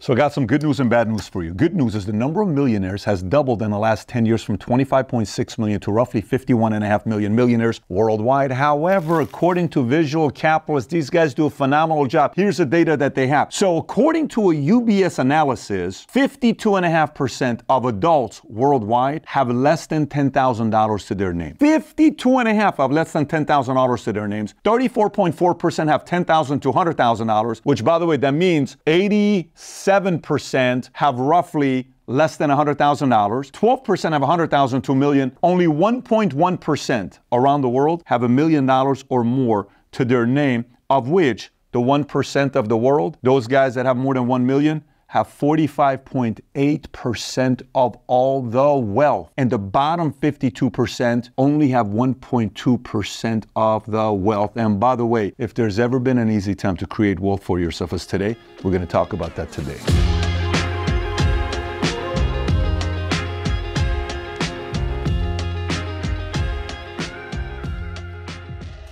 So I got some good news and bad news for you. Good news is the number of millionaires has doubled in the last 10 years from 25.6 million to roughly 51.5 million millionaires worldwide. However, according to Visual Capitalists, these guys do a phenomenal job. Here's the data that they have. So according to a UBS analysis, 52.5% of adults worldwide have less than $10,000 to their name. 52.5% have less than $10,000 to their names. 34.4% have $10,000 to $100,000, which, by the way, that means 87% have roughly less than $100,000. 12% have $100,000 to $1 million. Only 1.1% around the world have $1 million or more to their name, of which the 1% of the world, those guys that have more than 1 million, have 45.8% of all the wealth. And the bottom 52% only have 1.2% of the wealth. And by the way, if there's ever been an easy time to create wealth for yourself as today, we're going to talk about that today.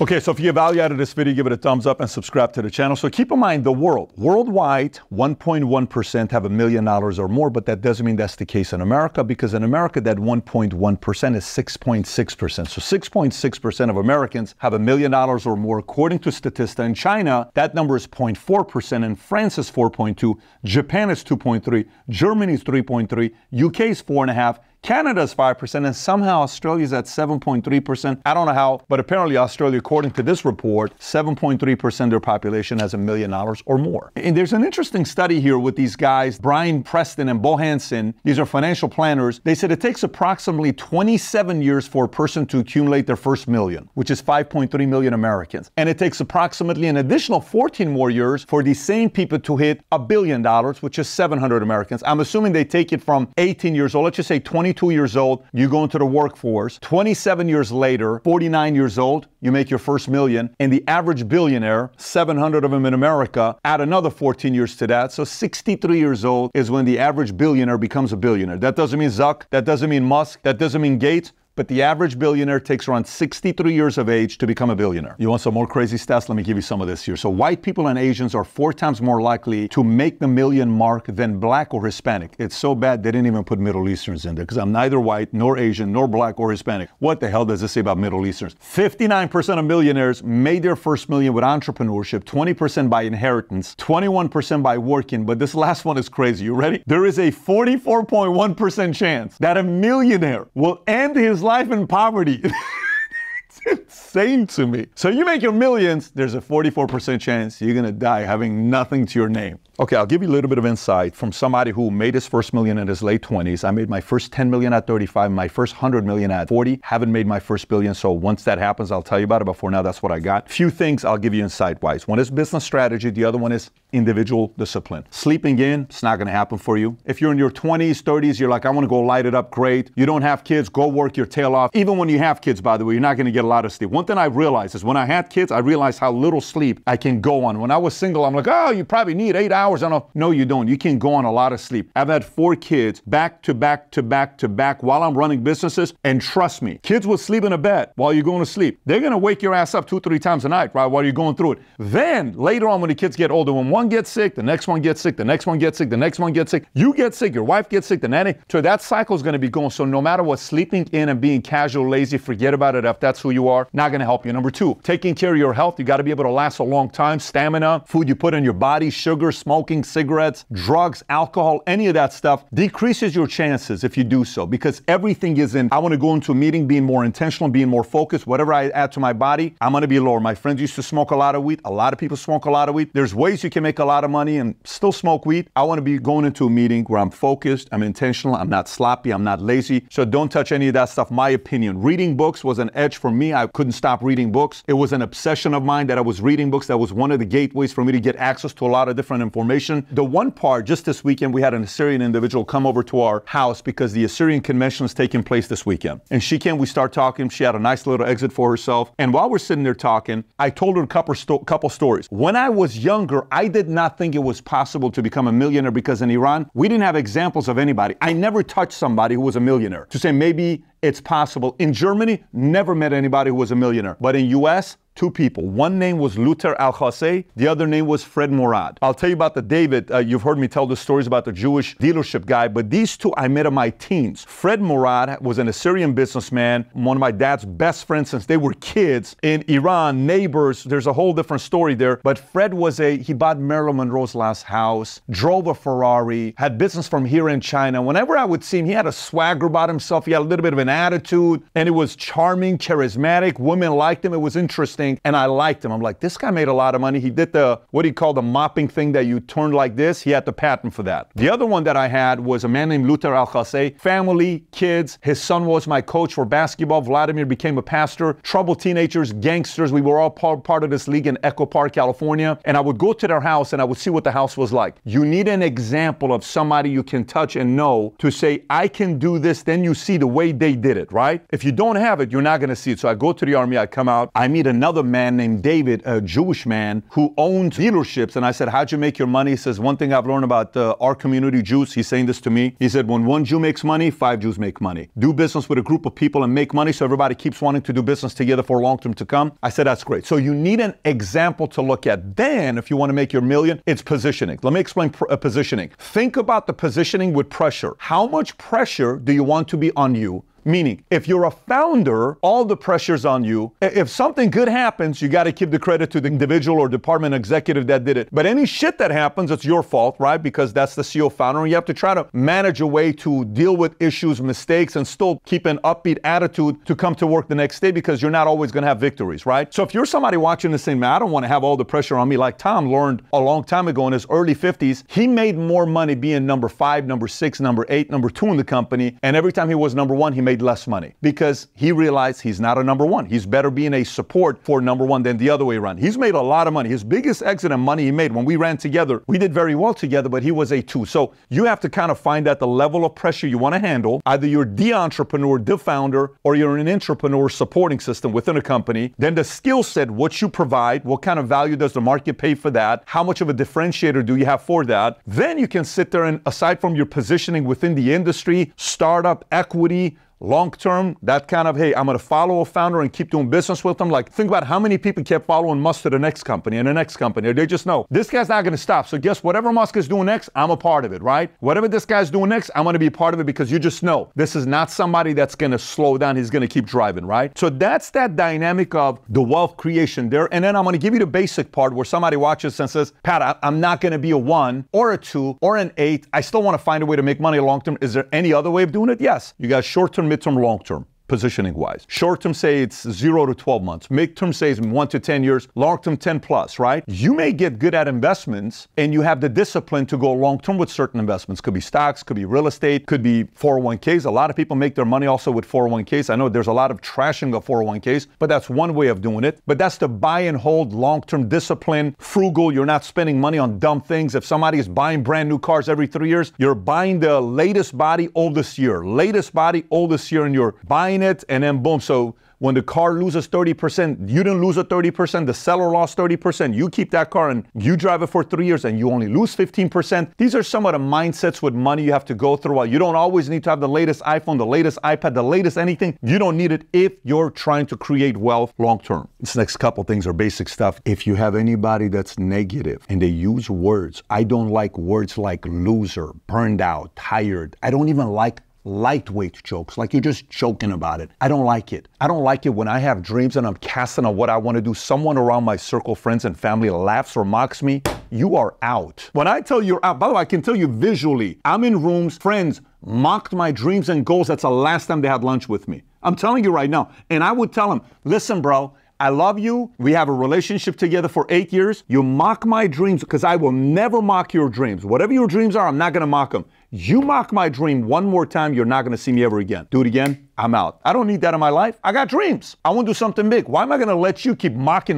Okay, so if you get value out of this video, give it a thumbs up and subscribe to the channel. So keep in mind, the worldwide, 1.1% have $1 million or more, but that doesn't mean that's the case in America, because in America, that 1.1% is 6.6%. So 6.6% of Americans have $1 million or more, according to Statista. In China, that number is 0.4%, in France is 4.2%, Japan is 2.3%, Germany is 3.3%, UK is 4.5%, Canada is 5%, and somehow Australia is at 7.3%. I don't know how, but apparently Australia, according to this report, 7.3% of their population has $1 million or more. And there's an interesting study here with these guys, Brian Preston and Bo Hansen. These are financial planners. They said it takes approximately 27 years for a person to accumulate their first million, which is 5.3 million Americans. And it takes approximately an additional 14 more years for these same people to hit $1 billion, which is 700 Americans. I'm assuming they take it from 18 years old, let's just say 22 years old, you go into the workforce. 27 years later, 49 years old, you make your first million. And the average billionaire, 700 of them in America, add another 14 years to that. So 63 years old is when the average billionaire becomes a billionaire. That doesn't mean Zuck, that doesn't mean Musk, that doesn't mean Gates. But the average billionaire takes around 63 years of age to become a billionaire. You want some more crazy stats? Let me give you some of this here. So white people and Asians are 4 times more likely to make the million mark than black or Hispanic. It's so bad they didn't even put Middle Easterns in there, because I'm neither white, nor Asian, nor black or Hispanic. What the hell does this say about Middle Easterns? 59% of millionaires made their first million with entrepreneurship, 20% by inheritance, 21% by working. But this last one is crazy. You ready? There is a 44.1% chance that a millionaire will end his life in poverty. It's insane to me. So you make your millions, there's a 44% chance you're gonna die having nothing to your name. Okay, I'll give you a little bit of insight from somebody who made his first million in his late 20s. I made my first 10 million at 35, my first 100 million at 40. Haven't made my first billion, so once that happens, I'll tell you about it. But for now, that's what I got. Few things I'll give you insight-wise. One is business strategy. The other one is individual discipline. Sleeping in, it's not gonna happen for you. If you're in your 20s, 30s, you're like, I wanna go light it up, great. You don't have kids, go work your tail off. Even when you have kids, by the way, you're not gonna get a lot of sleep. One thing I've realized is when I had kids, I realized how little sleep I can go on. When I was single, I'm like, oh, you probably need 8 hours. I don't know. No, you don't. You can go on a lot of sleep. I've had 4 kids back to back to back to back while I'm running businesses. And trust me, kids will sleep in a bed while you're going to sleep. They're going to wake your ass up 2-3 times a night, right, while you're going through it. Then later on, when the kids get older, when one gets sick, the next one gets sick, the next one gets sick, the next one gets sick, you get sick, your wife gets sick, the nanny. So that cycle is going to be going. So no matter what, sleeping in and being casual, lazy, forget about it if that's who you are, not going to help you. Number 2, taking care of your health. You got to be able to last a long time. Stamina, food you put in your body, sugar, smoking, cigarettes, drugs, alcohol, any of that stuff decreases your chances if you do so, because everything is in, I want to go into a meeting being more intentional, being more focused. Whatever I add to my body, I'm going to be lower. My friends used to smoke a lot of weed. A lot of people smoke a lot of weed. There's ways you can make a lot of money and still smoke weed. I want to be going into a meeting where I'm focused, I'm intentional, I'm not sloppy, I'm not lazy. So don't touch any of that stuff. My opinion. Reading books was an edge for me. I couldn't stop reading books. It was an obsession of mine that I was reading books. That was one of the gateways for me to get access to a lot of different information. The one part, just this weekend, we had an Assyrian individual come over to our house because the Assyrian convention is taking place this weekend. And she came, we start talking. She had a nice little exit for herself. And while we're sitting there talking, I told her a couple stories. When I was younger, I did not think it was possible to become a millionaire because in Iran, we didn't have examples of anybody. I never touched somebody who was a millionaire to say maybe It's possible. In Germany, never met anybody who was a millionaire. But in US, 2 people. One name was Luther Al-Khassei. The other name was Fred Murad. I'll tell you about the David. You've heard me tell the stories about the Jewish dealership guy, but these 2 I met in my teens. Fred Murad was an Assyrian businessman, one of my dad's best friends since they were kids in Iran, neighbors. There's a whole different story there. But Fred he bought Marilyn Monroe's last house, drove a Ferrari, had business from here in China. Whenever I would see him, he had a swagger about himself. He had a little bit of an attitude, and it was charming, charismatic. Women liked him. It was interesting. And I liked him. I'm like, this guy made a lot of money. He did what he called the mopping thing that you turn like this. He had the patent for that. The other one that I had was a man named Luther Al-Khassei. Family, kids. His son was my coach for basketball. Vladimir became a pastor. Troubled teenagers, gangsters. We were all part of this league in Echo Park, California. And I would go to their house and I would see what the house was like. You need an example of somebody you can touch and know to say, I can do this. Then you see the way they did it, right? If you don't have it, you're not going to see it. So I go to the Army. I come out. I meet another man named David, a Jewish man who owned dealerships. And I said, how'd you make your money? He says, one thing I've learned about our community Jews, he's saying this to me. He said, when one Jew makes money, 5 Jews make money. Do business with a group of people and make money so everybody keeps wanting to do business together for long term to come. I said, that's great. So you need an example to look at. Then if you want to make your million, it's positioning. Let me explain positioning. Think about the positioning with pressure. How much pressure do you want to be on you? Meaning, if you're a founder, all the pressure's on you. If something good happens, you got to give the credit to the individual or department executive that did it. But any shit that happens, it's your fault, right? Because that's the CEO founder. And you have to try to manage a way to deal with issues, mistakes, and still keep an upbeat attitude to come to work the next day because you're not always going to have victories, right? So if you're somebody watching this saying, man, I don't want to have all the pressure on me, like Tom learned a long time ago in his early 50s, he made more money being number 5, number 6, number 8, number 2 in the company. And every time he was number 1, he made less money because he realized he's not a number 1. He's better being a support for number 1 than the other way around. He's made a lot of money. His biggest exit in money he made when we ran together, we did very well together, but he was a 2. So you have to kind of find out the level of pressure you want to handle. Either you're the entrepreneur, the founder, or you're an entrepreneur supporting system within a company. Then the skill set, what you provide, what kind of value does the market pay for that? How much of a differentiator do you have for that? Then you can sit there and aside from your positioning within the industry, startup, equity, long-term, that kind of, hey, I'm going to follow a founder and keep doing business with them. Like, think about how many people kept following Musk to the next company and the next company. They just know this guy's not going to stop. So guess whatever Musk is doing next, I'm a part of it, right? Whatever this guy's doing next, I'm going to be a part of it because you just know this is not somebody that's going to slow down. He's going to keep driving, right? So that's that dynamic of the wealth creation there. And then I'm going to give you the basic part where somebody watches and says, Pat, I'm not going to be a 1 or a 2 or an 8. I still want to find a way to make money long-term. Is there any other way of doing it? Yes. You got short-term, mid-term, long-term. Positioning wise. Short term say it's 0 to 12 months. Mid term says 1 to 10 years. Long term 10 plus, right? You may get good at investments and you have the discipline to go long term with certain investments. Could be stocks, could be real estate, could be 401ks. A lot of people make their money also with 401ks. I know there's a lot of trashing of 401ks, but that's one way of doing it. But that's the buy and hold, long term discipline, frugal. You're not spending money on dumb things. If somebody is buying brand new cars every 3 years, you're buying the latest body, oldest year. Latest body, oldest year, and you're buying it, and then boom. So when the car loses 30%, you didn't lose a 30%, the seller lost 30%. You keep that car and you drive it for 3 years and you only lose 15%. These are some of the mindsets with money you have to go through. You don't always need to have the latest iPhone, the latest iPad, the latest anything. You don't need it if you're trying to create wealth long term. This next couple things are basic stuff. If you have anybody that's negative and they use words, I don't like words like loser, burned out, tired. I don't even like lightweight jokes, like you're just joking about it. I don't like it. I don't like it when I have dreams and I'm casting on what I want to do. Someone around my circle, friends and family laughs or mocks me. You are out. When I tell you you're out, by the way, I can tell you visually, I'm in rooms, friends mocked my dreams and goals. That's the last time they had lunch with me. I'm telling you right now. And I would tell them, listen, bro, I love you. We have a relationship together for 8 years. You mock my dreams because I will never mock your dreams. Whatever your dreams are, I'm not going to mock them. You mock my dream one more time, you're not going to see me ever again. Do it again, I'm out. I don't need that in my life. I got dreams. I want to do something big. Why am I going to let you keep mocking?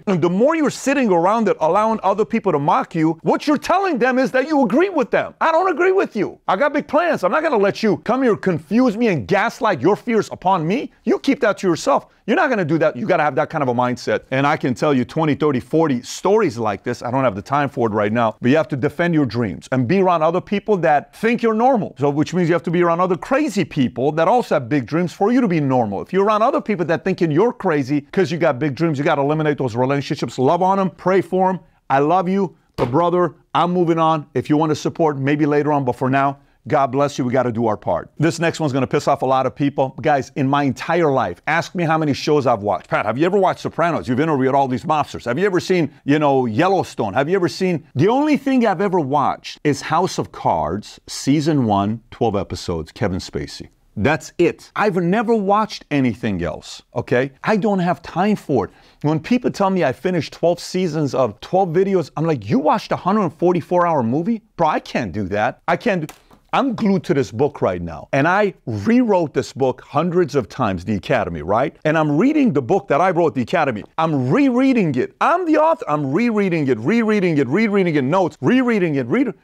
And the more you're sitting around it, allowing other people to mock you, what you're telling them is that you agree with them. I don't agree with you. I got big plans. I'm not going to let you come here, confuse me, and gaslight your fears upon me. You keep that to yourself. You're not going to do that. You got to have that kind of a mindset. And I can tell you 20, 30, 40 stories like this. I don't have the time for it right now, but you have to defend your dreams and be around other people that think you're normal. So which means you have to be around other crazy people that also have have big dreams, for you to be normal. If you're around other people that thinking you're crazy because you got big dreams, you got to eliminate those relationships. Love on them, pray for them. I love you, but brother, I'm moving on. If you want to support, maybe later on, but for now, God bless you. We got to do our part. This next one's going to piss off a lot of people. Guys, in my entire life, ask me how many shows I've watched. Pat, have you ever watched Sopranos? You've interviewed all these mobsters. Have you ever seen, Yellowstone? Have you ever seen? The only thing I've ever watched is House of Cards, season 1, 12 episodes, Kevin Spacey. That's it. I've never watched anything else, okay? I don't have time for it. When people tell me I finished 12 seasons of 12 videos, I'm like, you watched a 144-hour movie? Bro, I can't do that. I'm glued to this book right now. And I rewrote this book hundreds of times, The Academy, right? And I'm reading the book that I wrote, The Academy. I'm rereading it. I'm the author. I'm rereading it, notes, rereading it.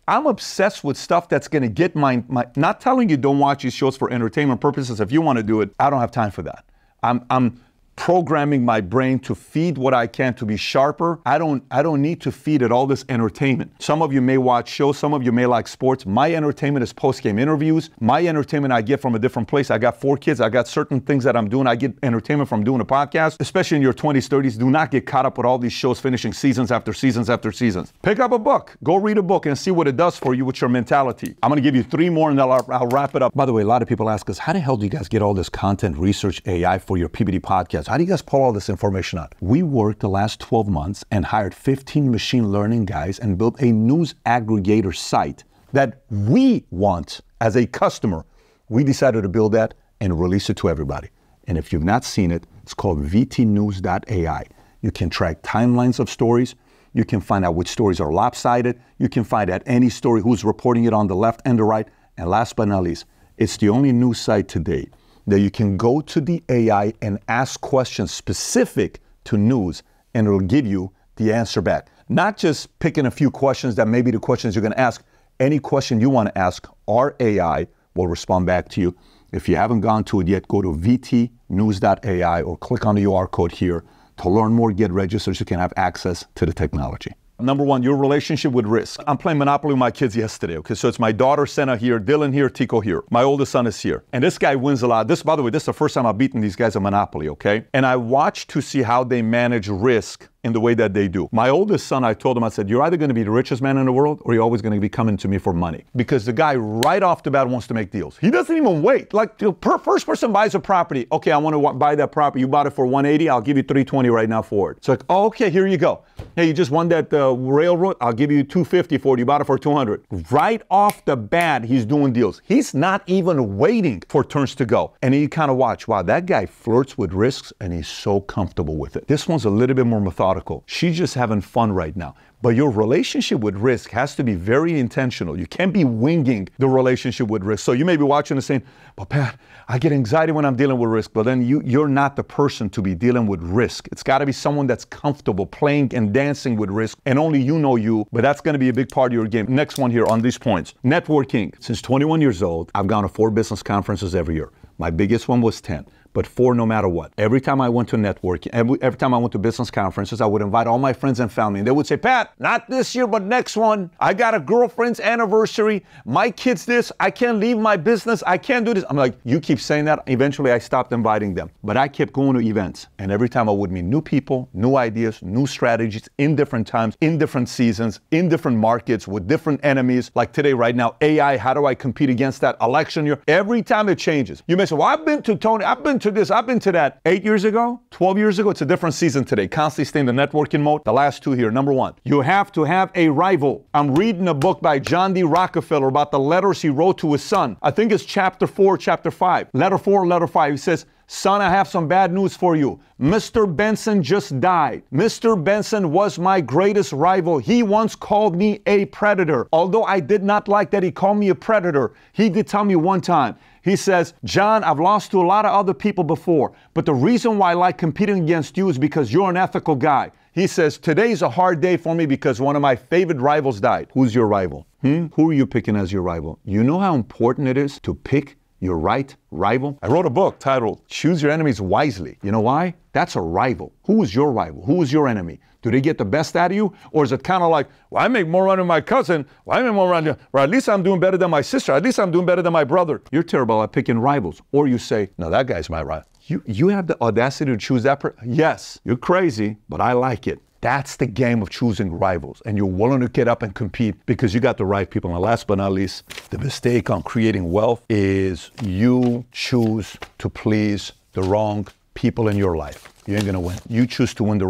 I'm obsessed with stuff that's going to get my, not telling you don't watch these shows for entertainment purposes. If you want to do it, I don't have time for that. I'm programming my brain to feed what I can to be sharper. I don't need to feed it all this entertainment. Some of you may watch shows, some of you may like sports. My entertainment is post-game interviews. My entertainment I get from a different place. I got 4 kids. I got certain things that I'm doing. I get entertainment from doing a podcast. Especially in your 20s, 30s, do not get caught up with all these shows finishing seasons after seasons after seasons. Pick up a book. Go read a book and see what it does for you with your mentality. I'm going to give you 3 more and then I'll wrap it up. By the way, a lot of people ask us, how the hell do you guys get all this content, research, AI for your PBD podcast? How do you guys pull all this information out? We worked the last 12 months and hired 15 machine learning guys and built a news aggregator site that we want as a customer. We decided to build that and release it to everybody. And if you've not seen it, it's called vtnews.ai. You can track timelines of stories. You can find out which stories are lopsided. You can find out any story, who's reporting it on the left and the right. And last but not least, it's the only news site today that you can go to the AI and ask questions specific to news, and it'll give you the answer back. Not just picking a few questions that may be the questions you're going to ask. Any question you want to ask, our AI will respond back to you. If you haven't gone to it yet, go to vtnews.ai or click on the QR code here to learn more, get registered so you can have access to the technology. Number 1, your relationship with risk. I'm playing Monopoly with my kids yesterday, okay? So it's my daughter, Senna, here, Dylan here, Tico here. My oldest son is here. And this guy wins a lot. By the way, this is the first time I've beaten these guys at Monopoly, okay? And I watch to see how they manage risk in the way that they do. My oldest son, I told him, I said, you're either going to be the richest man in the world or you're always going to be coming to me for money. Because the guy right off the bat wants to make deals. He doesn't even wait. Like, first person buys a property. Okay, I want to buy that property. You bought it for 180. I'll give you 320 right now for it. It's like, oh, okay, here you go. Hey, you just won that railroad. I'll give you 250 for it. You bought it for 200. Right off the bat, he's doing deals. He's not even waiting for turns to go. And then you kind of watch, wow, that guy flirts with risks and he's so comfortable with it. This one's a little bit more methodical. She's just having fun right now. But your relationship with risk has to be very intentional. You can't be winging the relationship with risk. So you may be watching and saying, but Pat, I get anxiety when I'm dealing with risk. But then you're not the person to be dealing with risk. It's got to be someone that's comfortable playing and dancing with risk. And only you know you, but that's going to be a big part of your game. Next one here on these points. Networking. Since 21 years old, I've gone to 4 business conferences every year. My biggest one was 10. But 4 no matter what. Every time I went to networking, every time I went to business conferences, I would invite all my friends and family. And they would say, Pat, not this year, but next one. I got a girlfriend's anniversary. My kids this. I can't leave my business. I can't do this. I'm like, you keep saying that. Eventually, I stopped inviting them. But I kept going to events. And every time I would meet new people, new ideas, new strategies in different times, in different seasons, in different markets, with different enemies. Like today, right now, AI, how do I compete against that? Election year. Every time it changes. You may say, well, I've been to Tony. I've been to this, I've been to that. 8 years ago, 12 years ago, it's a different season today. Constantly stay in the networking mode. The last 2 here. Number 1, you have to have a rival. I'm reading a book by John D. Rockefeller about the letters he wrote to his son. I think it's chapter 4, chapter 5. Letter 4, letter 5. He says, son, I have some bad news for you. Mr. Benson just died. Mr. Benson was my greatest rival. He once called me a predator. Although I did not like that he called me a predator, he did tell me one time, he says, John, I've lost to a lot of other people before, but the reason why I like competing against you is because you're an ethical guy. He says, today's a hard day for me because one of my favorite rivals died. Who's your rival? Who are you picking as your rival? You know how important it is to pick your right rival? I wrote a book titled Choose Your Enemies Wisely. You know why? That's a rival. Who is your rival? Who is your enemy? Do they get the best out of you? Or is it kind of like, well, I make more money than my cousin. Well, I make more money, or at least I'm doing better than my sister. At least I'm doing better than my brother. You're terrible at picking rivals. Or you say, no, that guy's my rival. You have the audacity to choose that person? Yes, you're crazy, but I like it. That's the game of choosing rivals. And you're willing to get up and compete because you got the right people. And last but not least, the mistake on creating wealth is you choose to please the wrong people in your life. You ain't gonna win. You choose to win the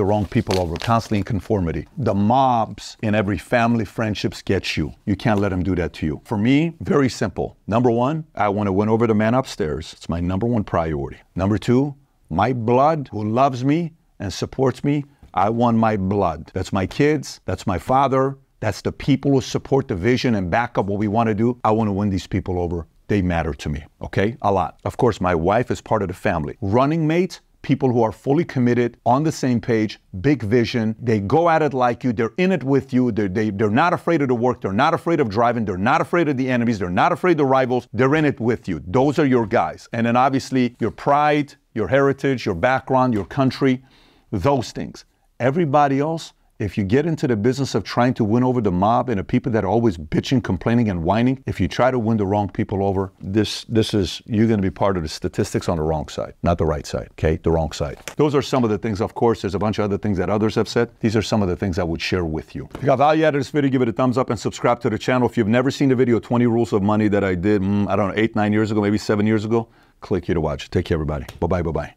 wrong people over, constantly in conformity. The mobs in every family friendships get you. You can't let them do that to you. For me, very simple. Number one, I want to win over the man upstairs. It's my number one priority. Number two, my blood who loves me and supports me. I want my blood. That's my kids. That's my father. That's the people who support the vision and back up what we want to do. I want to win these people over. They matter to me, okay? A lot. Of course, my wife is part of the family. Running mates, people who are fully committed, on the same page, big vision. They go at it like you. They're in it with you. They're not afraid of the work. They're not afraid of driving. They're not afraid of the enemies. They're not afraid of the rivals. They're in it with you. Those are your guys. And then obviously your pride, your heritage, your background, your country, those things. Everybody else, if you get into the business of trying to win over the mob and the people that are always bitching, complaining, and whining, if you try to win the wrong people over, you're going to be part of the statistics on the wrong side, not the right side, okay? The wrong side. Those are some of the things. Of course, there's a bunch of other things that others have said. These are some of the things I would share with you. If you got value out of this video, give it a thumbs up and subscribe to the channel. If you've never seen the video, 20 Rules of Money that I did, I don't know, 8, 9 years ago, maybe 7 years ago, click here to watch. Take care, everybody. Bye-bye, bye-bye.